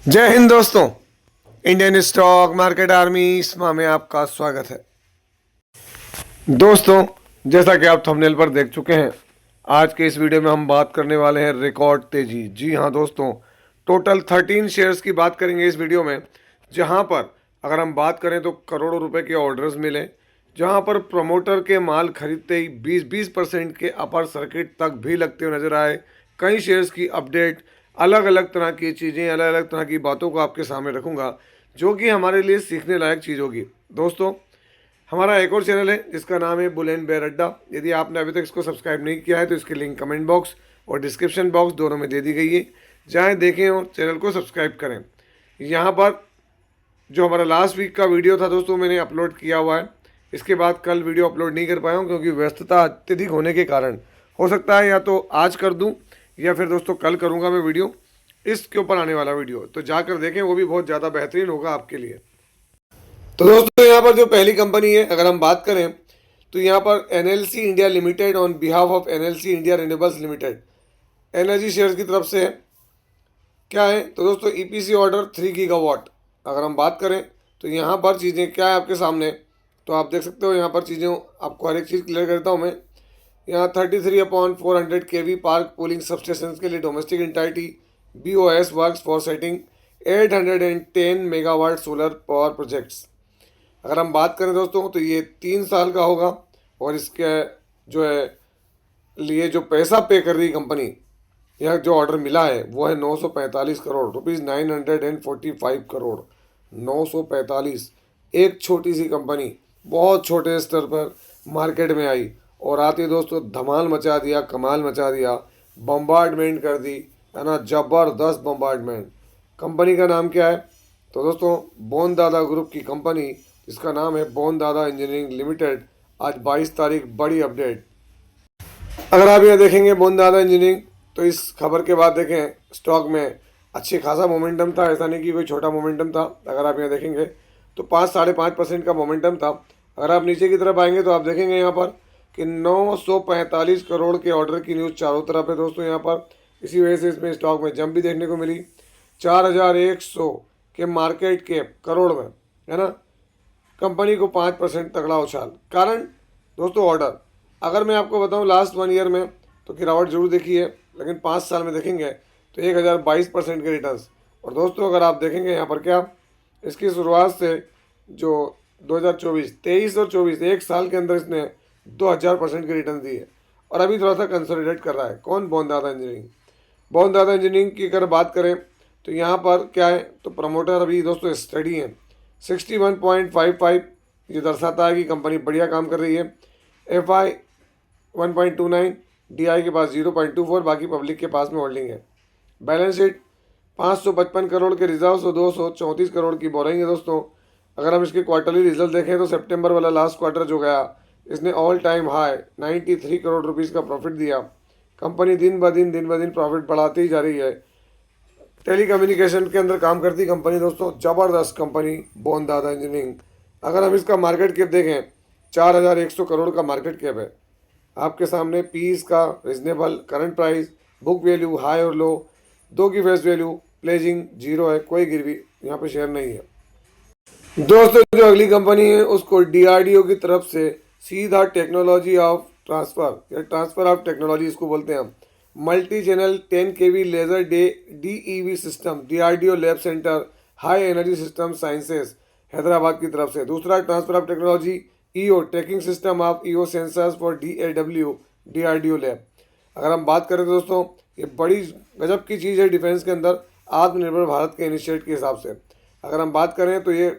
जय हिंद दोस्तों। Indian stock market army इसमा में आपका स्वागत है। दोस्तों, जैसा कि आप थंबनेल पर देख चुके हैं, आज के इस वीडियो में हम बात करने वाले हैं रिकॉर्ड तेजी। जी हाँ दोस्तों, टोटल 13 शेयर्स की बात करेंगे इस वीडियो में, जहां पर अगर हम बात करें तो करोड़ों रुपए के ऑर्डर्स मिले, जहां पर प्रमोटर के माल खरीदते ही 20% के अपर सर्किट तक भी लगते हुए नजर आए। कई शेयर्स की अपडेट, अलग अलग तरह की चीज़ें, अलग अलग तरह की बातों को आपके सामने रखूंगा, जो कि हमारे लिए सीखने लायक चीज़ होगी। दोस्तों, हमारा एक और चैनल है जिसका नाम है बुल एंड बेयर अड्डा। यदि आपने अभी तक इसको सब्सक्राइब नहीं किया है तो इसकी लिंक कमेंट बॉक्स और डिस्क्रिप्शन बॉक्स दोनों में दे दी गई है, जाएँ देखें और चैनल को सब्सक्राइब करें। यहाँ पर जो हमारा लास्ट वीक का वीडियो था दोस्तों, मैंने अपलोड किया हुआ है। इसके बाद कल वीडियो अपलोड नहीं कर पाया हूँ क्योंकि व्यस्तता अत्यधिक होने के कारण। हो सकता है या तो आज कर दूँ या फिर दोस्तों कल करूँगा मैं वीडियो, इसके ऊपर आने वाला वीडियो, तो जाकर देखें, वो भी बहुत ज़्यादा बेहतरीन होगा आपके लिए। तो दोस्तों, यहाँ पर जो पहली कंपनी है, अगर हम बात करें तो यहाँ पर NLC India limited on behalf of NLC India renewables limited, energy shares की तरफ से है। क्या है तो दोस्तों, ईपीसी ऑर्डर 3 गीगावाट। अगर हम बात करें तो यहाँ पर चीज़ें क्या है आपके सामने, तो आप देख सकते हो यहाँ पर चीज़ें, आपको हर एक चीज़ क्लियर करता हूँ मैं। यहाँ 33/400 केवी पार्क कूलिंग सबस्टेशन के लिए domestic entity BOS works for setting 810 megawatt solar power projects. अगर हम बात करें दोस्तों तो ये 3 साल का होगा, और इसके जो है लिए जो पैसा पे कर रही कंपनी, यह जो ऑर्डर मिला है वो है 945 करोड़ रुपीज़, 945 करोड़, 945। एक छोटी सी कंपनी बहुत छोटे स्तर पर मार्केट में आई और आते दोस्तों धमाल मचा दिया, कमाल मचा दिया, बम्बार्डमेंट कर दी, है ना, ज़बरदस्त बम्बार्डमेंट। कंपनी का नाम क्या है तो दोस्तों, बोन दादा ग्रुप की कंपनी, जिसका नाम है बोन दादा इंजीनियरिंग लिमिटेड। आज 22 तारीख, बड़ी अपडेट। अगर आप यहाँ देखेंगे बोन दादा इंजीनियरिंग, तो इस खबर के बाद देखें स्टॉक में अच्छी खासा मोमेंटम था, ऐसा नहीं कि कोई छोटा मोमेंटम था। अगर आप यहाँ देखेंगे तो 5-5.5% का मोमेंटम था। अगर आप नीचे की तरफ आएंगे तो आप देखेंगे यहाँ पर कि 945 करोड़ के ऑर्डर की न्यूज़ चारों तरफ है दोस्तों यहाँ पर। इसी वजह से इसमें स्टॉक में जंप भी देखने को मिली। 4100 के मार्केट कैप करोड़ में, है ना, कंपनी को 5% तगड़ा उछाल। कारण दोस्तों ऑर्डर, अगर मैं आपको बताऊं लास्ट 1 ईयर में तो गिरावट जरूर देखी है, लेकिन 5 साल में देखेंगे तो 1022% के रिटर्न्स। और दोस्तों अगर आप देखेंगे यहाँ पर क्या, इसकी शुरुआत से जो 2024, 23 और 24, एक साल के अंदर इसने 2000% के रिटर्न दिए, और अभी थोड़ा सा कंसोलिडेट कर रहा है। कौन? बोन दादा इंजीनियरिंग। बोन दादा इंजीनियरिंग की अगर बात करें तो यहाँ पर क्या है तो प्रमोटर अभी दोस्तों स्टडी है 61.55, ये दर्शाता है कि कंपनी बढ़िया काम कर रही है। FI 1.29, DI के पास 0.24, बाकी पब्लिक के पास में होल्डिंग है। बैलेंस शीट 555 करोड़ के रिजर्व्स और 234 करोड़ की बोरिंग है दोस्तों। अगर हम इसके क्वार्टरली रिजल्ट देखें तो सितंबर वाला लास्ट क्वार्टर जो गया, इसने all time high 93 crore rupees का प्रॉफिट दिया। कंपनी दिन ब दिन प्रॉफिट बढ़ाती ही जा रही है। टेलीकम्युनिकेशन के अंदर काम करती कंपनी दोस्तों, ज़बरदस्त कंपनी बोन दादा इंजीनियरिंग। अगर हम इसका मार्केट कैप देखें, 4100 करोड़ का मार्केट कैप है। आपके सामने पीस का reasonable, current price, book value high और लो, 2 की फेस वैल्यू, प्लेजिंग 0 है, कोई गिरवी यहाँ पे शेयर नहीं है। दोस्तों जो अगली कंपनी है उसको DRDO की तरफ से सीधा टेक्नोलॉजी ऑफ ट्रांसफ़र या ट्रांसफ़र ऑफ टेक्नोलॉजी इसको बोलते हैं हम, multi channel 10 kV laser DEV system, DRDO lab centre high energy system sciences Hyderabad की तरफ से। दूसरा transfer of technology EO tracking system of EO sensors for DAW DRDO lab. अगर हम बात करें तो दोस्तों ये बड़ी गजब की चीज़ है डिफेंस के अंदर, आत्मनिर्भर भारत के इनिशिएटिव के हिसाब से। अगर हम बात करें तो ये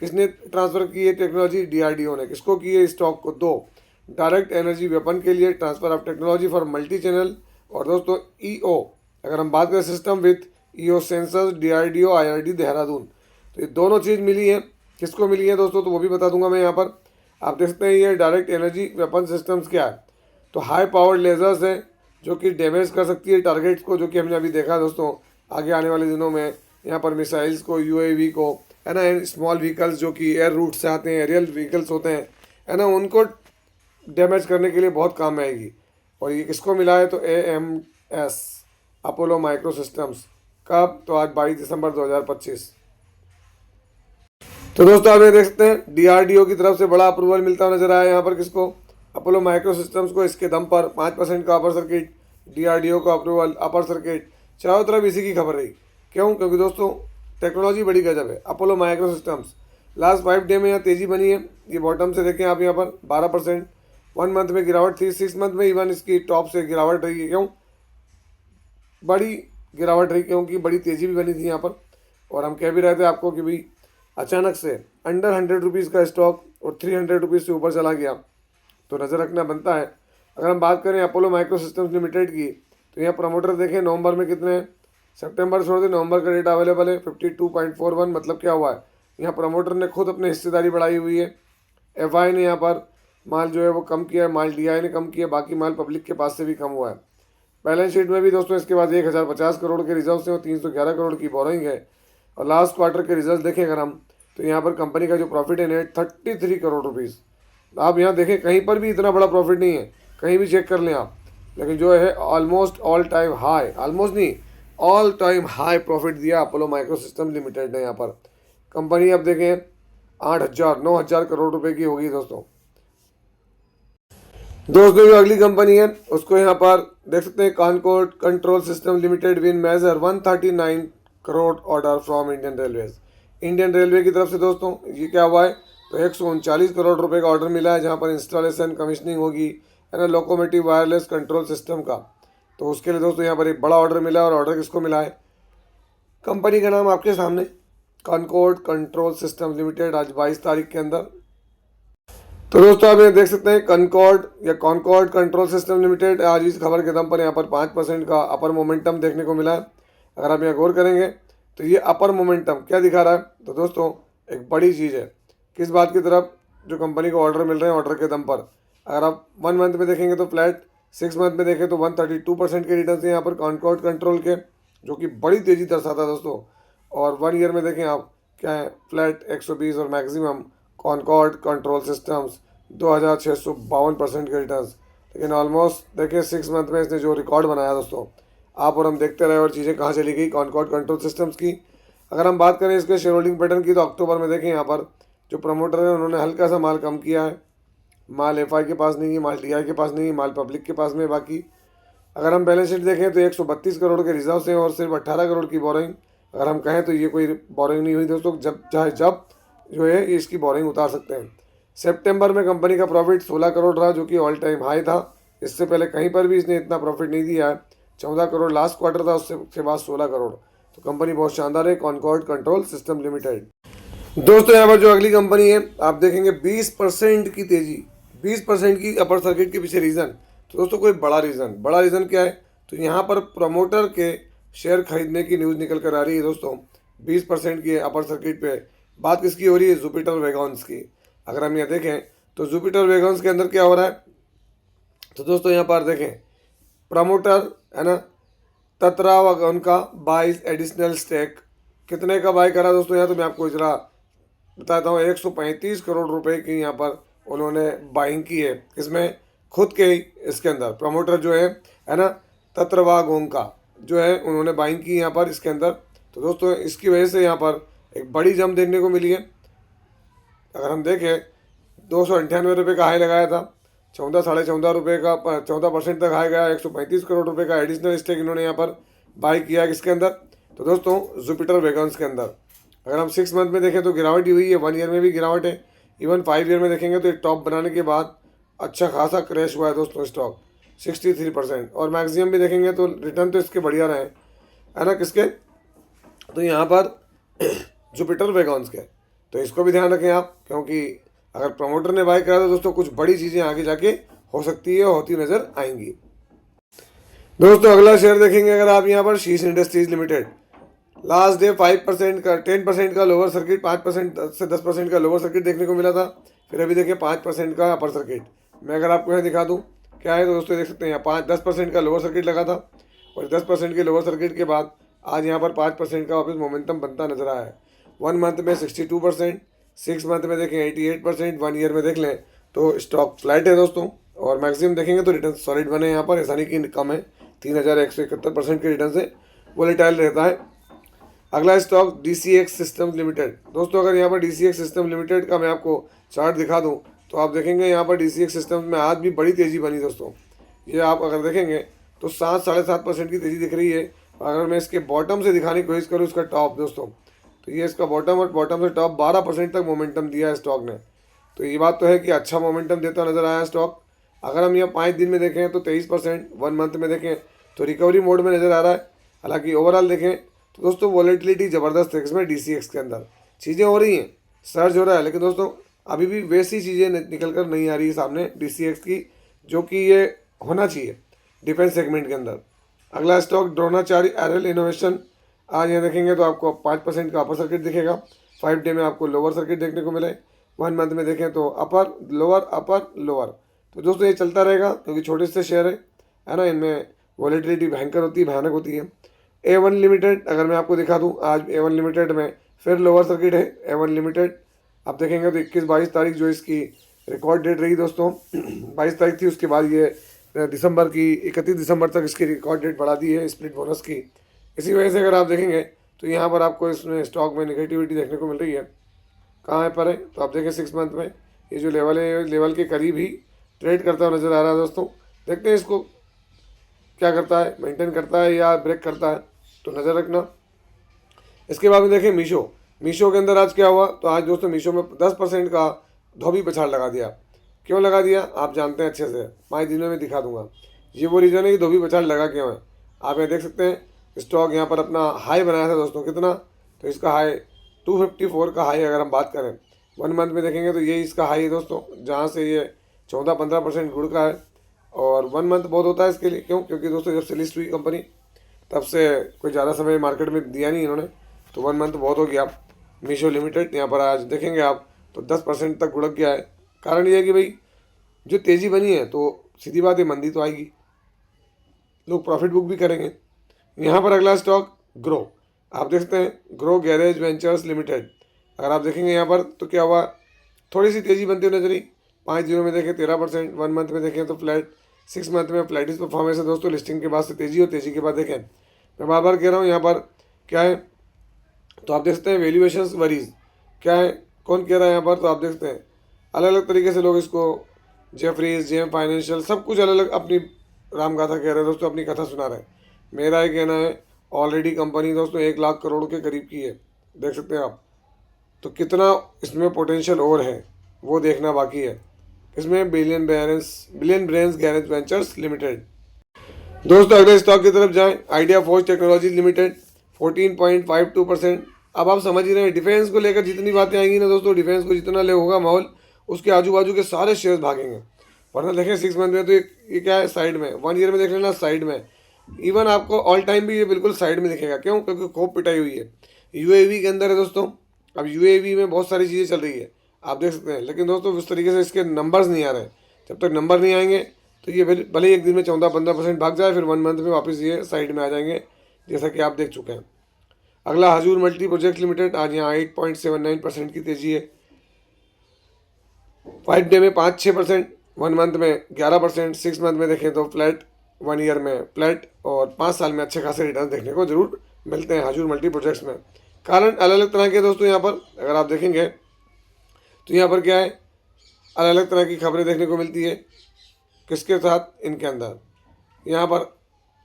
किसने ट्रांसफ़र की है टेक्नोलॉजी? DRDO ने। किसको की है? स्टॉक को। 2 डायरेक्ट एनर्जी वेपन के लिए transfer of technology for multi channel. और दोस्तों EO, अगर हम बात करें system with EO sensors DRDO IRD Dehradun, तो ये दोनों चीज़ मिली है। किसको मिली है दोस्तों, तो वो भी बता दूंगा मैं यहाँ पर। आप देख सकते हैं ये डायरेक्ट एनर्जी वेपन सिस्टम्स क्या है, तो हाई पावर्ड लेजर्स है जो कि डैमेज कर सकती है टारगेट्स को, जो कि हमने अभी देखा दोस्तों। आगे आने वाले दिनों में यहाँ पर मिसाइल्स को, UAV को, है ना, स्मॉल व्हीकल्स जो कि एयर रूट से आते हैं, एरियल व्हीकल्स होते हैं, है ना, उनको डैमेज करने के लिए बहुत काम में आएगी। और ये किसको मिला है तो AMS अपोलो माइक्रो सिस्टम्स, कब? तो आज 22 दिसंबर 2025। तो दोस्तों आप ये देख सकते हैं DRDO की तरफ से बड़ा अप्रूवल मिलता हुआ नजर आया यहाँ पर किसको? अपोलो माइक्रो सिस्टम्स को। इसके दम पर 5% का अपर सर्किट, DRDO का अप्रूवल, अपर सर्किट, चारों तरफ इसी की खबर रही। क्यों? क्योंकि दोस्तों टेक्नोलॉजी बड़ी गजब है। Apollo micro systems last 5 day में यहाँ तेज़ी बनी है। ये बॉटम से देखें आप यहाँ पर 12%, 1 मंथ में गिरावट थी, 6 मंथ में इवन इसकी टॉप से गिरावट रही है। क्यों बड़ी गिरावट रही? क्योंकि बड़ी तेज़ी भी बनी थी यहाँ पर। और हम कह भी रहे थे आपको कि भाई अचानक से अंडर 100 रुपीज़ का स्टॉक और 300 रुपीज़ से ऊपर चला गया तो नज़र रखना बनता है। अगर हम बात करें अपोलो माइक्रो सिस्टम्स लिमिटेड की तो यहाँ प्रमोटर देखें नवंबर में कितने हैं, सितंबर छोड़ दें, नवंबर का डेटा अवेलेबल है 52.41। मतलब क्या हुआ है, यहाँ प्रमोटर ने खुद अपनी हिस्सेदारी बढ़ाई हुई है। FI ने यहाँ पर माल जो है वो कम किया है, माल DI ने कम किया, बाकी माल पब्लिक के पास से भी कम हुआ है। बैलेंस शीट में भी दोस्तों इसके बाद 1050 करोड़ के रिजर्व हैं और 311 करोड़ की बोरोइंग है। और लास्ट क्वार्टर के रिजल्ट देखें अगर हम तो यहाँ पर कंपनी का जो प्रॉफिट है नेट 33 करोड़ रुपीज़। आप यहाँ देखें कहीं पर भी इतना बड़ा प्रॉफिट नहीं है, कहीं भी चेक कर लें आप, लेकिन जो है almost all time high, almost नहीं ऑल टाइम हाई प्रॉफिट दिया अपोलो माइक्रो सिस्टम लिमिटेड ने। यहाँ पर कंपनी अब देखें 9,000 करोड़ रुपए की होगी दोस्तों। जो अगली कंपनी है उसको यहाँ पर देख सकते हैं, Concord control system limited win major 139 crore order from Indian railways. Indian railway की तरफ से दोस्तों ये क्या हुआ है, तो 139 करोड़ रुपए का ऑर्डर मिला है, जहाँ पर इंस्टॉलेशन कमीशनिंग होगी है ना लोकोमोटिव वायरलेस कंट्रोल सिस्टम का। तो उसके लिए दोस्तों यहाँ पर एक बड़ा ऑर्डर मिला है। और ऑर्डर किसको मिला है? कंपनी का नाम आपके सामने, कॉनकोर्ड कंट्रोल सिस्टम लिमिटेड, आज 22 तारीख के अंदर। तो दोस्तों आप ये देख सकते हैं कॉनकॉर्ड या कॉनकॉर्ड कंट्रोल सिस्टम लिमिटेड, आज इस खबर के दम पर यहाँ पर 5% का अपर मोमेंटम देखने को मिला है। अगर आप यहाँ गौर करेंगे तो ये अपर मोमेंटम क्या दिखा रहा है, तो दोस्तों एक बड़ी चीज़ है। किस बात की तरफ? जो कंपनी को ऑर्डर मिल रहे हैं, ऑर्डर के दम पर। अगर आप 1 मंथ में देखेंगे तो फ्लैट, 6 मंथ में देखें तो 132% के रिटर्न है यहाँ पर कॉनकॉर्ड कंट्रोल के, जो कि बड़ी तेज़ी दर्शाता है दोस्तों। और 1 ईयर में देखें आप क्या है, फ्लैट 120 और मैक्सिमम कॉनकॉर्ड कंट्रोल सिस्टम्स 2652% के रिटर्न्स। लेकिन ऑलमोस्ट देखिए 6 मंथ में इसने जो रिकॉर्ड बनाया दोस्तों, आप और हम देखते रहे और चीज़ें कहाँ चली गई कॉनकॉर्ड कंट्रोल सिस्टम्स की। अगर हम बात करें इसके शेयर होल्डिंग पैटर्न की तो अक्टूबर में देखें यहाँ पर जो प्रमोटर है उन्होंने हल्का सा माल कम किया है। माल FI के पास नहीं है, माल DI के पास नहीं है, माल पब्लिक के पास में। बाकी अगर हम बैलेंस शीट देखें तो 132 करोड़ के रिजर्व हैं और सिर्फ 18 करोड़ की बोरिंग। अगर हम कहें तो ये कोई बोरिंग नहीं हुई दोस्तों, जब जो है ये इसकी बोरिंग उतार सकते हैं। सितंबर में कंपनी का प्रॉफिट 16 करोड़ रहा, जो कि ऑल टाइम हाई था। इससे पहले कहीं पर भी इसने इतना प्रॉफिट नहीं दिया है। 14 करोड़ लास्ट क्वार्टर था, उसके बाद 16 करोड़। तो कंपनी बहुत शानदार है, कॉनकॉर्ड कंट्रोल सिस्टम लिमिटेड। दोस्तों यहाँ पर जो अगली कंपनी है आप देखेंगे 20% की तेज़ी, 20% की अपर सर्किट के पीछे रीज़न, तो दोस्तों कोई बड़ा रीज़न क्या है, तो यहाँ पर प्रमोटर के शेयर खरीदने की न्यूज़ निकल कर आ रही है दोस्तों। 20% की अपर सर्किट पे बात किसकी हो रही है? जुपिटर वैगन्स की। अगर हम यहाँ देखें तो जुपिटर वैगन्स के अंदर क्या हो रहा है, तो दोस्तों यहाँ पर देखें प्रमोटर है ना 17 वैगन का 22 एडिशनल स्टेक कितने का बाय करा दोस्तों? यहाँ तो मैं आपको जरा बताता हूँ, 135 करोड़ रुपए की यहाँ पर उन्होंने बाइंग की है। इसमें खुद के ही इसके अंदर प्रमोटर जो है ना तत्रवागोंग का जो है उन्होंने बाइंग की यहाँ पर इसके अंदर। तो दोस्तों इसकी वजह से यहाँ पर एक बड़ी जंप देखने को मिली है। अगर हम देखें 298 रुपये का हाई लगाया था, 14 रुपये का 14% तक हाई गया, 135 करोड़ रुपए का एडिशनल स्टेक इन्होंने यहाँ पर बाई किया किसके अंदर, तो दोस्तों जुपिटर वैगन्स के अंदर। अगर हम 6 मंथ में देखें तो गिरावट ही हुई है, 1 ईयर में भी गिरावट है, इवन 5 ईयर में देखेंगे तो टॉप बनाने के बाद अच्छा खासा क्रैश हुआ है दोस्तों स्टॉक 63%। और मैक्सिमम भी देखेंगे तो रिटर्न तो इसके बढ़िया रहे है ना किसके, तो यहाँ पर जुपिटर वैगन्स के। तो इसको भी ध्यान रखें आप, क्योंकि अगर प्रमोटर ने बाय करा तो दोस्तों कुछ बड़ी चीज़ें आगे जाके हो सकती है, होती नज़र आएंगी। दोस्तों अगला शेयर देखेंगे अगर आप यहाँ पर शीश इंडस्ट्रीज लिमिटेड, लास्ट डे 5% का 10% का लोअर सर्किट, 5% से 10% का लोअर सर्किट देखने को मिला था। फिर अभी देखिए 5% का अपर सर्किट। मैं अगर आपको यहाँ दिखा दूँ क्या है तो दोस्तों देख सकते हैं यहाँ 10% का लोअर सर्किट लगा था और 10% के लोअर सर्किट के बाद आज यहाँ पर 5% का वापस मोमेंटम बनता नजर आया है। 1 मंथ में 62%, 6 मंथ में देखें 88%, 1 ईयर में देख लें तो स्टॉक फ्लैट है दोस्तों। और मैक्सिमम देखेंगे तो रिटर्न सॉलिड बने यहाँ पर, ऐसा नहीं कि कम है। 3,171% के रिटर्न से वोलेटाइल रहता है अगला स्टॉक DCX सिस्टम लिमिटेड। दोस्तों अगर यहाँ पर DCX सिस्टम लिमिटेड का मैं आपको चार्ट दिखा दूँ तो आप देखेंगे यहाँ पर DCX सिस्टम में आज भी बड़ी तेज़ी बनी दोस्तों। ये आप अगर देखेंगे तो 7-7.5% की तेज़ी दिख रही है। अगर मैं इसके बॉटम से दिखाने की कोशिश करूँ इसका टॉप दोस्तों, तो ये इसका बॉटम और बॉटम से टॉप 12% तक मोमेंटम दिया है स्टॉक ने। तो ये बात तो है कि अच्छा मोमेंटम देता नज़र आया स्टॉक। अगर हम यहाँ 5 दिन में देखें तो 23%, 1 मंथ में देखें तो रिकवरी मोड में नज़र आ रहा है। हालांकि ओवरऑल देखें तो दोस्तों वॉलेटिलिटी ज़बरदस्त है इसमें DCX के अंदर, चीज़ें हो रही हैं, सर्ज हो रहा है, लेकिन दोस्तों अभी भी वैसी चीज़ें निकल कर नहीं आ रही है सामने DCX की जो कि ये होना चाहिए डिफेंस सेगमेंट के अंदर। अगला स्टॉक द्रोणाचार्य एरल इनोवेशन। आज यहाँ देखेंगे तो आपको 5% का अपर सर्किट दिखेगा। 5 डे में आपको लोअर सर्किट देखने को मिले। 1 मंथ में देखें तो अपर लोअर। तो दोस्तों ये चलता रहेगा क्योंकि छोटे से शेयर है ना, इनमें वॉलेटिलिटी भयंकर होती है, भयानक होती है। A1 लिमिटेड अगर मैं आपको दिखा दूँ, आज A1 लिमिटेड में फिर लोअर सर्किट है। A1 लिमिटेड आप देखेंगे तो 21-22 तारीख जो इसकी रिकॉर्ड डेट रही दोस्तों 22 तारीख थी, उसके बाद ये दिसंबर की 31 दिसंबर तक इसकी रिकॉर्ड डेट बढ़ा दी है स्प्लिट बोनस की। इसी वजह से अगर आप देखेंगे तो यहाँ पर आपको इसमें स्टॉक में नेगेटिविटी देखने को मिल रही है। कहाँ पर है तो आप देखें 6 मंथ में ये जो लेवल है, लेवल के करीब ही ट्रेड करता हुआ नज़र आ रहा है दोस्तों। देखते हैं इसको क्या करता है, मेंटेन करता है या ब्रेक करता है, तो नज़र रखना। इसके बाद में देखें मीशो के अंदर आज क्या हुआ, तो आज दोस्तों मीशो में 10% का धोबी पछाड़ लगा दिया। क्यों लगा दिया आप जानते हैं अच्छे से, 5 दिनों में दिखा दूंगा। ये वो रीज़न है कि धोबी पछाड़ लगा क्यों है। आप यहाँ देख सकते हैं स्टॉक यहाँ पर अपना हाई बनाया था दोस्तों, कितना, तो इसका हाई 254 का हाई अगर हम बात करें 1 मंथ में देखेंगे तो ये इसका हाई है दोस्तों, जहाँ से ये 14-15% गुड़ का है। और 1 मंथ बहुत होता है इसके लिए, क्यों, क्योंकि दोस्तों जब से लिस्ट हुई कंपनी तब से कोई ज़्यादा समय मार्केट में दिया नहीं इन्होंने, तो 1 मंथ बहुत हो गया। मीशो लिमिटेड यहाँ पर आज देखेंगे आप तो 10% तक गुड़क गया है। कारण ये है कि भाई जो तेज़ी बनी है तो सीधी बात है मंदी तो आएगी, लोग प्रॉफिट बुक भी करेंगे। यहाँ पर अगला स्टॉक ग्रो, आप देखते हैं ग्रो गैरेज वेंचर्स लिमिटेड। अगर आप देखेंगे यहाँ पर तो क्या हुआ, थोड़ी सी तेज़ी बनती हुई नजर आई। 5 दिनों में देखें 13%, 1 मंथ में देखें तो फ्लैट, 6 मंथ में फ्लैटिस परफॉर्मेंस है दोस्तों। लिस्टिंग के बाद से तेज़ी और तेज़ी के बाद देखें, मैं बार बार कह रहा हूँ यहाँ पर क्या है, तो आप देख सकते हैं वैल्यूएशन वरीज क्या है, कौन कह रहा है यहाँ पर, तो आप देखते हैं अलग अलग तरीके से लोग इसको जेफरीज, जेम फाइनेंशियल, सब कुछ अलग अलग अपनी रामगाथा कह रहे हैं दोस्तों, अपनी कथा सुना रहे हैं। मेरा ये कहना है ऑलरेडी कंपनी दोस्तों 1 लाख करोड़ के करीब की है, देख सकते हैं आप, तो कितना इसमें पोटेंशियल और है वो देखना बाकी है। इसमें billion brains garage ventures limited. दोस्तों अगले स्टॉक की तरफ जाएं, आइडिया फोर्ज टेक्नोलॉजी लिमिटेड 14.52%। अब आप समझ ही रहे हैं डिफेंस को लेकर जितनी बातें आएंगी ना दोस्तों, डिफेंस को जितना ले होगा माहौल, उसके आजू बाजू के सारे शेयर्स भागेंगे। वरना देखें 6 मंथ में तो ये क्या है साइड में, 1 ईयर में देख लेना साइड में, इवन आपको ऑल टाइम भी ये बिल्कुल साइड में दिखेगा। क्यों, क्योंकि खूब पिटाई हुई है यूएवी के अंदर है दोस्तों। अब यूएवी में बहुत सारी चीज़ें चल रही है आप देख सकते हैं, लेकिन दोस्तों उस तरीके से इसके नंबर्स नहीं आ रहे। जब तक नंबर नहीं आएंगे तो ये भले ही एक दिन में 14-15% भाग जाए, फिर 1 मंथ में वापस ये साइड में आ जाएंगे, जैसा कि आप देख चुके हैं। अगला हजूर मल्टी प्रोजेक्ट लिमिटेड, आज यहाँ 8.79% की तेजी है। 5 डे में 5-6%, 1 मंथ में 11%, 6 मंथ में देखें तो फ्लैट, 1 ईयर में फ्लैट, और 5 साल में अच्छे खासे रिटर्न देखने को जरूर मिलते हैं हजूर मल्टी प्रोजेक्ट्स में। कारण अलग अलग तरह के दोस्तों यहाँ पर अगर आप देखेंगे तो यहाँ पर क्या है, अलग अलग तरह की खबरें देखने को मिलती है किसके साथ, इनके अंदर। यहाँ पर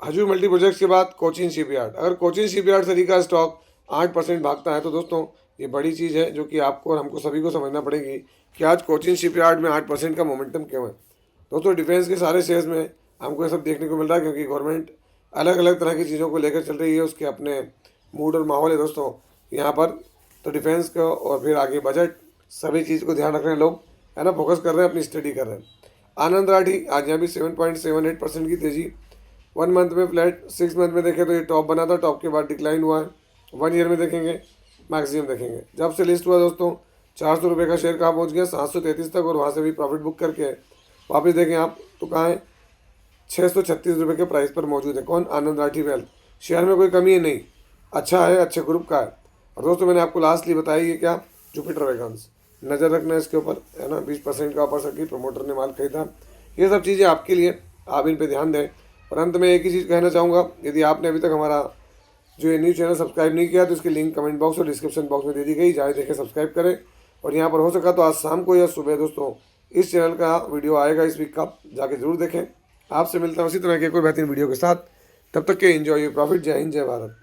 हजूर मल्टी प्रोजेक्ट्स के बाद कोचिन शिपयार्ड, अगर कोचिन शिपयार्ड सरी का स्टॉक 8% भागता है तो दोस्तों ये बड़ी चीज़ है जो कि आपको और हमको सभी को समझना पड़ेगी कि आज कोचिन शिपयार्ड में 8% का मोमेंटम क्यों है। दोस्तों डिफेंस के सारे शेयर्स में हमको ये सब देखने को मिल रहा है क्योंकि गवर्नमेंट अलग अलग तरह की चीज़ों को लेकर चल रही है, उसके अपने मूड और माहौल है दोस्तों यहाँ पर। तो डिफेंस का और फिर आगे बजट, सभी चीज़ को ध्यान रख रहे हैं लोग, है ना, फोकस कर रहे हैं, अपनी स्टडी कर रहे हैं। आनंद राठी, आज यहाँ भी 7.78% की तेज़ी। 1 मंथ में फ्लैट, 6 मंथ में देखें तो ये टॉप बना था, टॉप के बाद डिक्लाइन हुआ है। 1 ईयर में देखेंगे मैक्सिमम देखेंगे, जब से लिस्ट हुआ दोस्तों 400 रुपये का शेयर कहाँ पहुँच गया, 733 तक, और वहाँ से भी प्रॉफिट बुक करके वापस देखें आप तो कहाँ है, 636 रुपये के प्राइस पर मौजूद है। कौन, आनंद राठी वेल्थ। शेयर में कोई कमी है नहीं, अच्छा है, अच्छे ग्रुप का है। और दोस्तों मैंने आपको लास्टली बताई है क्या, जुपिटर वैगन्स, नज़र रखना है इसके ऊपर, है ना, 20% का ऑफर सर्किट, प्रमोटर ने माल खरीदा। ये सब चीज़ें आपके लिए, आप इन पे ध्यान दें। और अंत में एक ही चीज़ कहना चाहूँगा, यदि आपने अभी तक हमारा जो ये न्यू चैनल सब्सक्राइब नहीं किया तो इसकी लिंक कमेंट बॉक्स और डिस्क्रिप्शन बॉक्स में दे दी गई, जाए देखें सब्सक्राइब करें। और यहाँ पर हो सका तो आज शाम को या सुबह दोस्तों इस चैनल का वीडियो आएगा इस वीक का, जाके जरूर देखें। आपसे मिलता हूँ इसी तरह के कोई बेहतरीन वीडियो के साथ, तब तक के एंजॉय योर प्रॉफिट। जय हिंद, जय भारत।